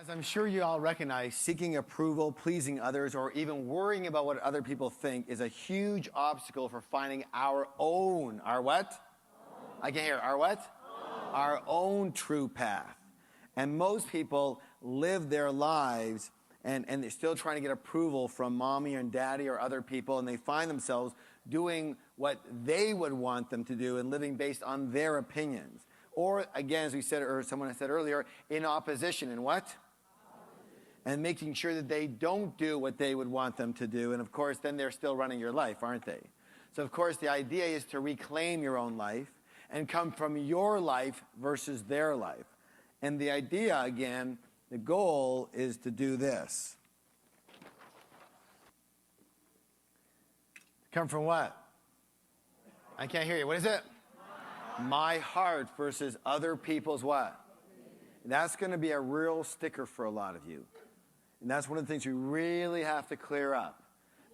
As I'm sure you all recognize, seeking approval, pleasing others, or even worrying about what other people think is a huge obstacle for finding our what? I can't hear, our what? Our own true path. And most people live their lives and they're still trying to get approval from mommy and daddy or other people, and they find themselves doing what they would want them to do and living based on their opinions. Or, again, as we said, or someone said earlier, in opposition. In what? And making sure that they don't do what they would want them to do. And, of course, then they're still running your life, aren't they? So, of course, the idea is to reclaim your own life and come from your life versus their life. And the idea, again, the goal is to do this. Come from what? I can't hear you. What is it? My heart versus other people's what? That's going to be a real sticker for a lot of you. And that's one of the things we really have to clear up.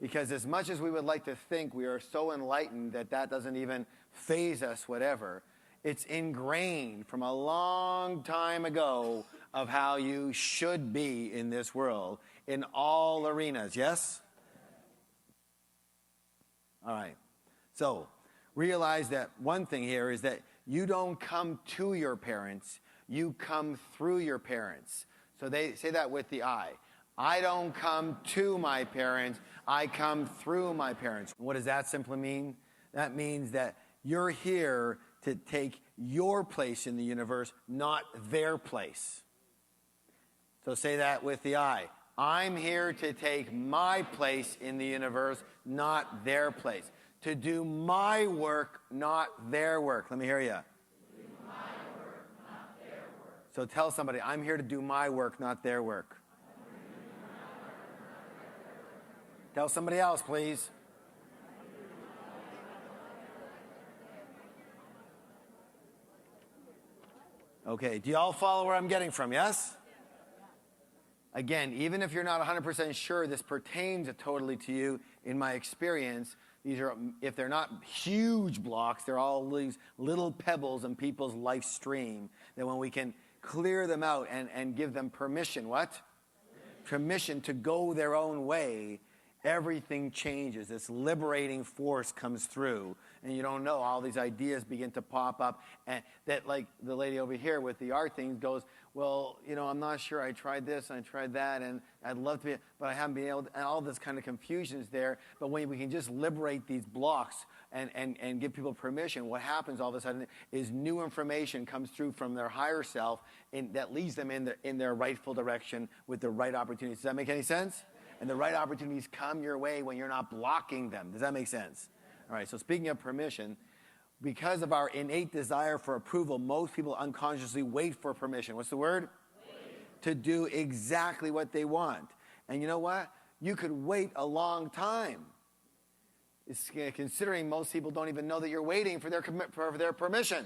Because as much as we would like to think we are so enlightened that that doesn't even faze us, whatever, it's ingrained from a long time ago of how you should be in this world in all arenas. Yes? All right. So, realize that one thing here is that you don't come to your parents, you come through your parents. So they say that with the I. I don't come to my parents, I come through my parents. What does that simply mean? That means that you're here to take your place in the universe, not their place. So say that with the I. I'm here to take my place in the universe, not their place. To do my work, not their work. Let me hear you. To do my work, not their work. So tell somebody, I'm here to do my work, not their work. Tell somebody else, please. Okay, do you all follow where I'm getting from, yes? Again, even if you're not 100% sure this pertains totally to you, in my experience, these are, if they're not huge blocks, they're all these little pebbles in people's life stream that when we can clear them out and give them permission, what? Permission to go their own way, everything changes. This liberating force comes through, and you don't know, all these ideas begin to pop up, and that, like the lady over here with the art thing goes, well, you know, I'm not sure, I tried this, and I tried that, and I'd love to be, but I haven't been able to, and all this kind of confusion is there. But when we can just liberate these blocks and give people permission, what happens all of a sudden is new information comes through from their higher self that leads them in their rightful direction with the right opportunities. Does that make any sense? And the right opportunities come your way when you're not blocking them. Does that make sense? All right, so speaking of permission, because of our innate desire for approval, most people unconsciously wait for permission. What's the word? Wait. To do exactly what they want. And you know what? You could wait a long time. It's, considering most people don't even know that you're waiting for their permission.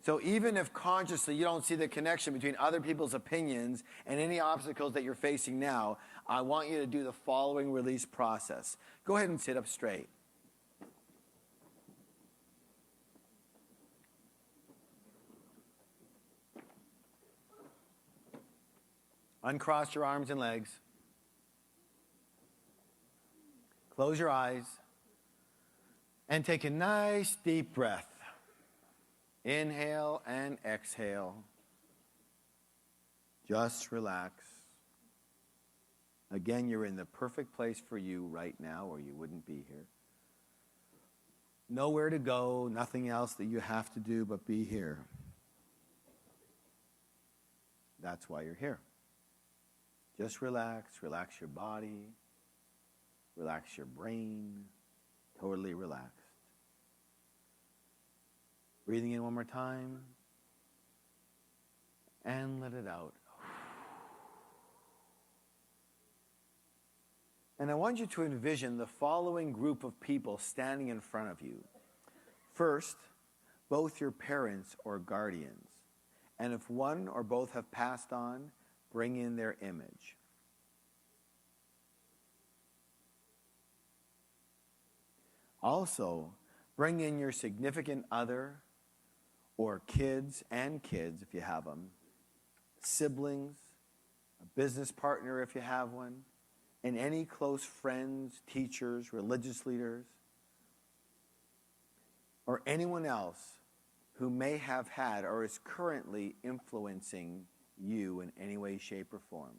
So even if consciously you don't see the connection between other people's opinions and any obstacles that you're facing now, I want you to do the following release process. Go ahead and sit up straight. Uncross your arms and legs. Close your eyes. And take a nice deep breath. Inhale and exhale. Just relax. Again, you're in the perfect place for you right now, or you wouldn't be here. Nowhere to go, nothing else that you have to do but be here. That's why you're here. Just relax. Relax your body. Relax your brain. Totally relaxed. Breathing in one more time. And let it out. And I want you to envision the following group of people standing in front of you. First, both your parents or guardians. And if one or both have passed on, bring in their image. Also, bring in your significant other or kids and kids, if you have them, siblings, a business partner if you have one, and any close friends, teachers, religious leaders, or anyone else who may have had or is currently influencing you in any way, shape, or form.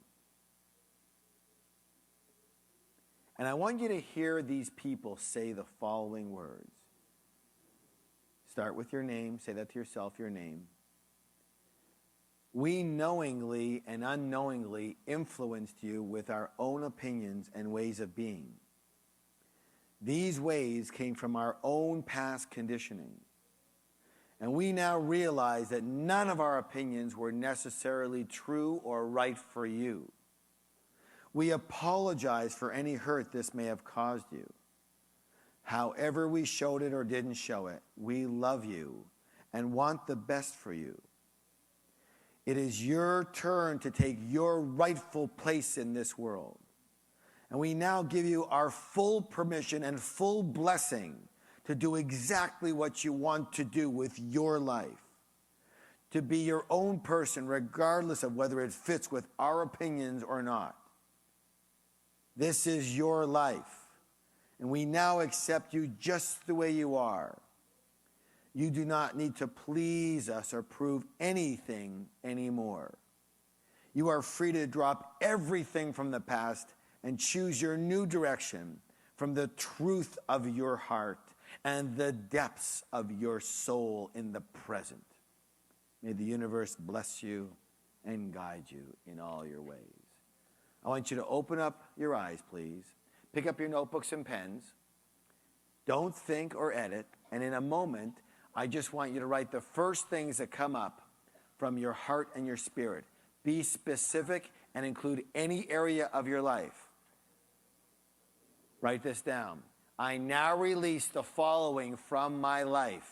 And I want you to hear these people say the following words. Start with your name. Say that to yourself, your name. We knowingly and unknowingly influenced you with our own opinions and ways of being. These ways came from our own past conditioning. And we now realize that none of our opinions were necessarily true or right for you. We apologize for any hurt this may have caused you. However we showed it or didn't show it, we love you and want the best for you. It is your turn to take your rightful place in this world. And we now give you our full permission and full blessing to do exactly what you want to do with your life. To be your own person, regardless of whether it fits with our opinions or not. This is your life. And we now accept you just the way you are. You do not need to please us or prove anything anymore. You are free to drop everything from the past and choose your new direction from the truth of your heart and the depths of your soul in the present. May the universe bless you and guide you in all your ways. I want you to open up your eyes, please. Pick up your notebooks and pens. Don't think or edit. And in a moment, I just want you to write the first things that come up from your heart and your spirit. Be specific and include any area of your life. Write this down. I now release the following from my life.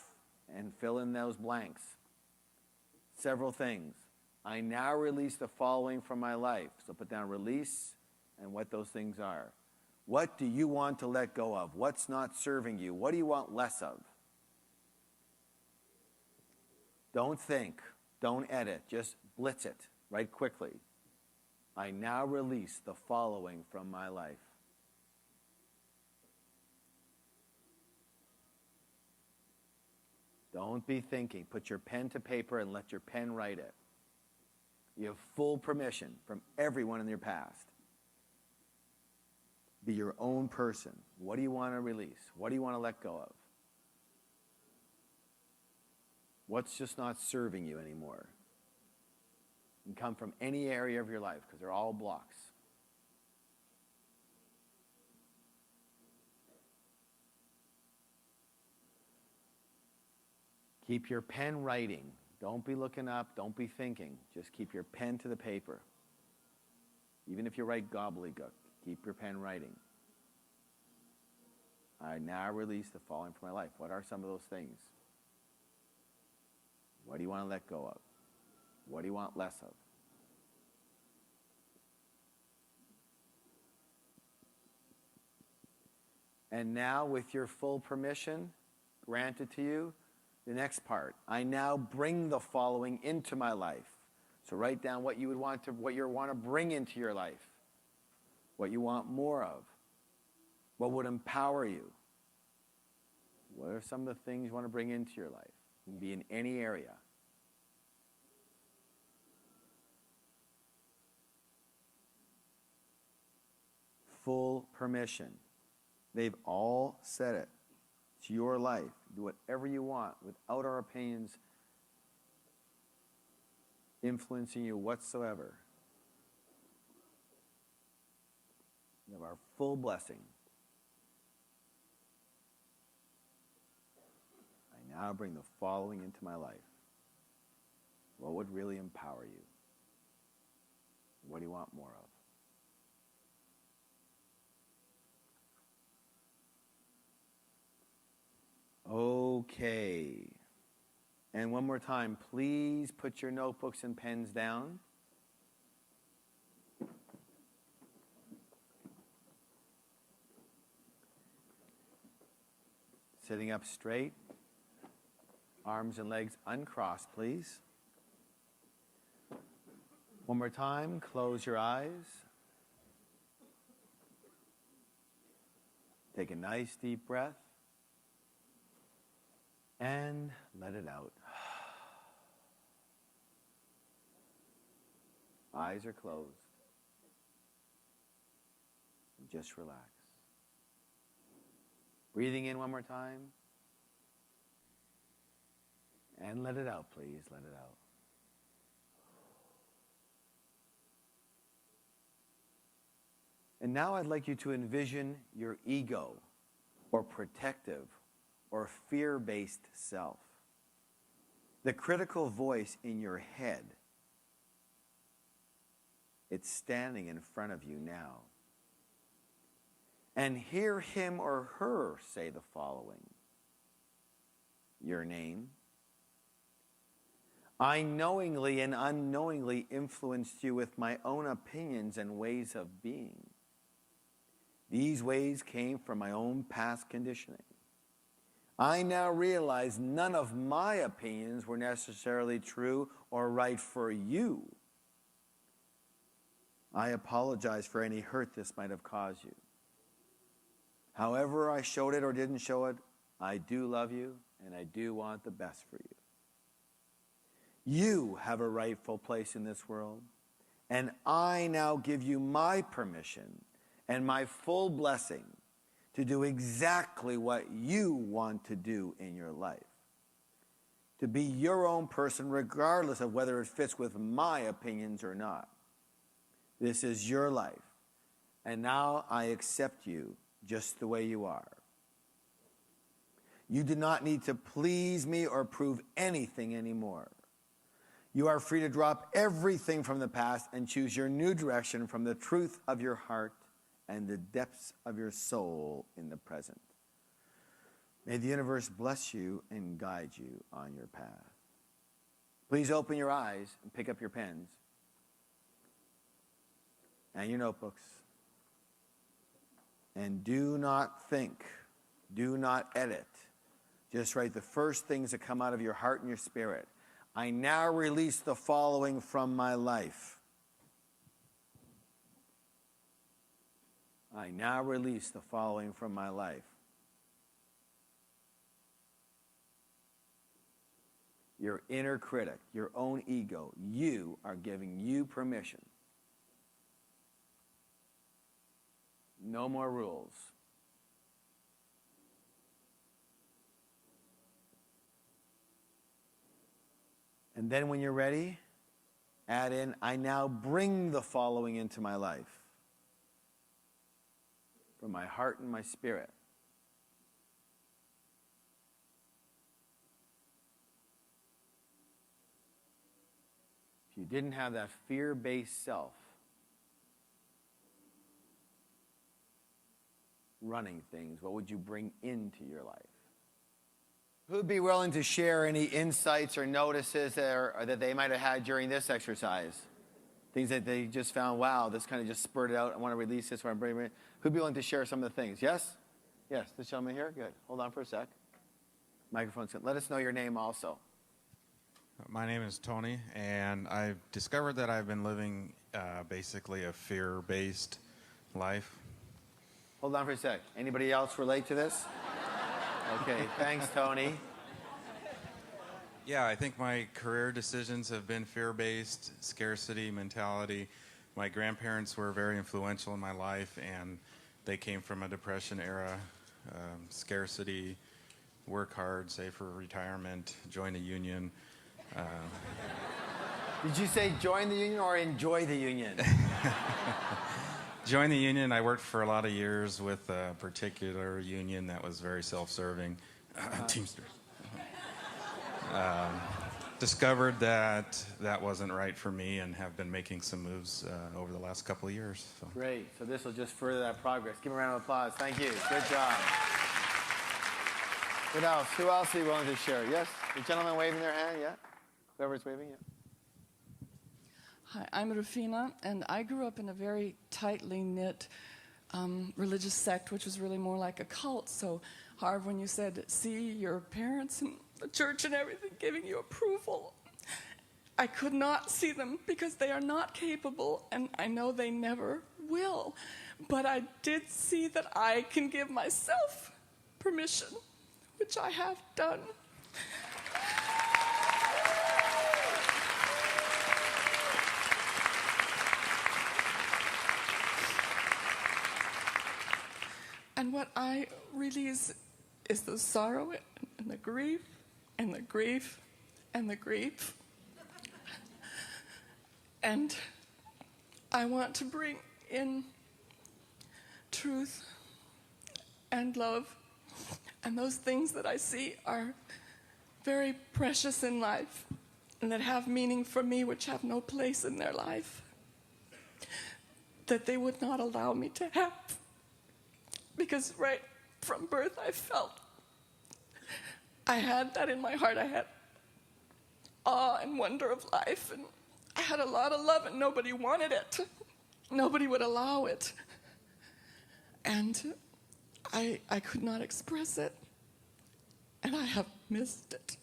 And fill in those blanks. Several things. I now release the following from my life. So put down release and what those things are. What do you want to let go of? What's not serving you? What do you want less of? Don't think. Don't edit. Just blitz it right quickly. I now release the following from my life. Don't be thinking. Put your pen to paper and let your pen write it. You have full permission from everyone in your past. Be your own person. What do you want to release? What do you want to let go of? What's just not serving you anymore? And come from any area of your life because they're all blocks. Keep your pen writing. Don't be looking up. Don't be thinking. Just keep your pen to the paper. Even if you write gobbledygook, keep your pen writing. I now release the following from my life. What are some of those things? What do you want to let go of? What do you want less of? And now, with your full permission granted to you, the next part. I now bring the following into my life. So write down what you would want to, what you want to bring into your life. What you want more of. What would empower you? What are some of the things you want to bring into your life? It can be in any area. Full permission. They've all said it. It's your life. Do whatever you want without our opinions influencing you whatsoever. You have our full blessing. I now bring the following into my life. What would really empower you? What do you want more of? Okay. And one more time, please put your notebooks and pens down. Sitting up straight. Arms and legs uncrossed, please. One more time, close your eyes. Take a nice deep breath and let it out. Eyes are closed. Just relax. Breathing in one more time. And let it out, please. Let it out. And now I'd like you to envision your ego, or protective, or fear-based self. The critical voice in your head. It's standing in front of you now. And hear him or her say the following. Your name. I knowingly and unknowingly influenced you with my own opinions and ways of being. These ways came from my own past conditioning. I now realize none of my opinions were necessarily true or right for you. I apologize for any hurt this might have caused you. However I showed it or didn't show it, I do love you and I do want the best for you. You have a rightful place in this world, and I now give you my permission and my full blessing to do exactly what you want to do in your life. To be your own person regardless of whether it fits with my opinions or not. This is your life, and now I accept you just the way you are. You do not need to please me or prove anything anymore. You are free to drop everything from the past and choose your new direction from the truth of your heart and the depths of your soul in the present. May the universe bless you and guide you on your path. Please open your eyes and pick up your pens and your notebooks. And do not think, do not edit. Just write the first things that come out of your heart and your spirit. I now release the following from my life. I now release the following from my life. Your inner critic, your own ego, you are giving you permission. No more rules. And then when you're ready, add in, I now bring the following into my life. From my heart and my spirit. If you didn't have that fear-based self running things, what would you bring into your life? Who'd be willing to share any insights or notices that they might have had during this exercise? Things that they just found, wow, this kind of just spurted out. I want to release this. Who'd be willing to share some of the things? Yes? Yes, this gentleman here? Good. Hold on for a sec. Microphone's good. Let us know your name also. My name is Tony, and I've discovered that I've been living basically a fear-based life. Hold on for a sec. Anybody else relate to this? Okay, thanks, Tony. Yeah, I think my career decisions have been fear-based, scarcity mentality. My grandparents were very influential in my life, and they came from a Depression era. Scarcity, work hard, save for retirement, join a union. Did you say join the union or enjoy the union? Join the union. I worked for a lot of years with a particular union that was very self-serving. Teamsters. Discovered that wasn't right for me and have been making some moves over the last couple of years. So. Great. So this will just further that progress. Give a round of applause. Thank you. Good job. What else? Who else are you willing to share? Yes? The gentleman waving their hand? Yeah? Whoever's waving? Yeah. Hi, I'm Rufina, and I grew up in a very tightly knit religious sect, which was really more like a cult. So, Harv, when you said, see your parents and the church and everything giving you approval, I could not see them because they are not capable, and I know they never will. But I did see that I can give myself permission, which I have done. And what I release is the sorrow and the grief and the grief and the grief. And I want to bring in truth and love. And those things that I see are very precious in life and that have meaning for me, which have no place in their life, that they would not allow me to have. Because right from birth I felt I had that in my heart. I had awe and wonder of life, and I had a lot of love, and nobody wanted it. Nobody would allow it. And I could not express it, and I have missed it.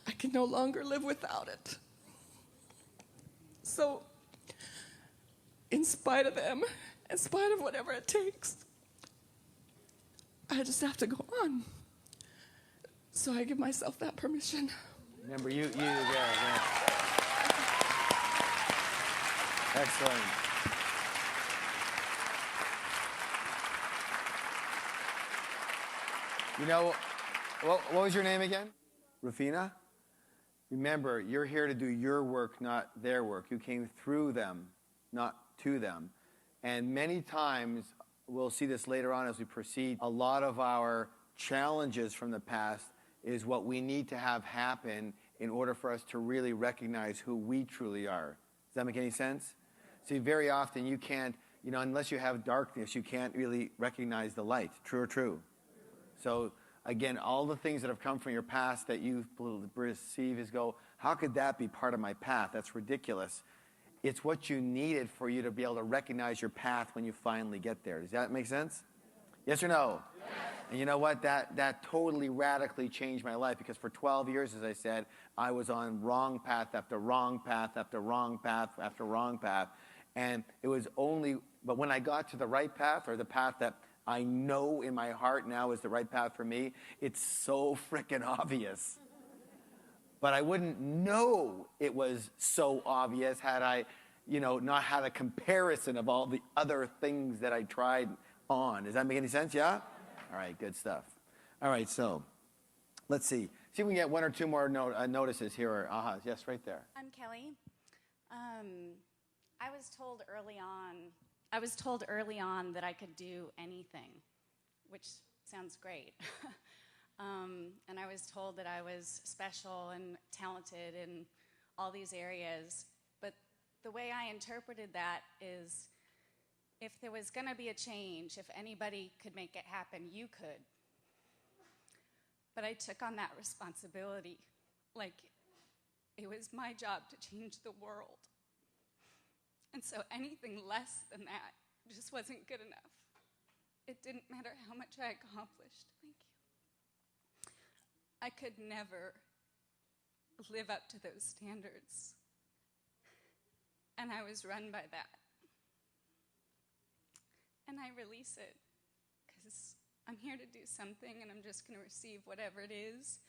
I can no longer live without it. So, in spite of them, in spite of whatever it takes, I just have to go on. So I give myself that permission. Remember, yeah. Excellent. You know, what was your name again? Rufina? Remember, you're here to do your work, not their work. You came through them, not to them. And many times, we'll see this later on as we proceed, a lot of our challenges from the past is what we need to have happen in order for us to really recognize who we truly are. Does that make any sense? See, very often you can't, unless you have darkness, you can't really recognize the light. True or true? So, again, all the things that have come from your past that you perceive as how could that be part of my path? That's ridiculous. It's what you needed for you to be able to recognize your path when you finally get there. Does that make sense? Yes or no? Yes. And you know what? That totally radically changed my life, because for 12 years, as I said, I was on wrong path after wrong path after wrong path after wrong path. And it was but when I got to the right path, or the path that I know in my heart now is the right path for me, it's so freaking obvious. But I wouldn't know it was so obvious had I, not had a comparison of all the other things that I tried on. Does that make any sense? Yeah? All right, good stuff. All right, so let's see. See if we can get one or two more notices here. Or ahas. Yes, right there. I'm Kelly. I was told early on that I could do anything, which sounds great. And I was told that I was special and talented in all these areas. But the way I interpreted that is, if there was going to be a change, if anybody could make it happen, you could. But I took on that responsibility like it was my job to change the world. And so anything less than that just wasn't good enough. It didn't matter how much I accomplished. Thank you. I could never live up to those standards. And I was run by that. And I release it, because I'm here to do something, and I'm just going to receive whatever it is.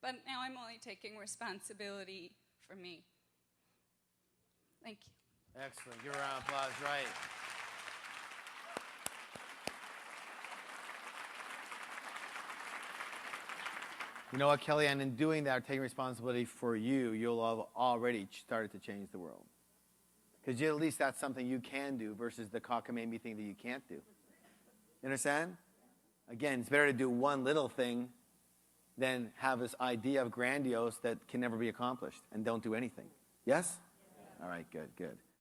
But now I'm only taking responsibility for me. Thank you. Excellent. Give a round of applause. Right. You know what, Kelly? And in doing that, taking responsibility for you, you'll have already started to change the world. Because at least that's something you can do versus the cockamamie thing that you can't do. You understand? Again, it's better to do one little thing than have this idea of grandiose that can never be accomplished and don't do anything. Yes? All right, good, good.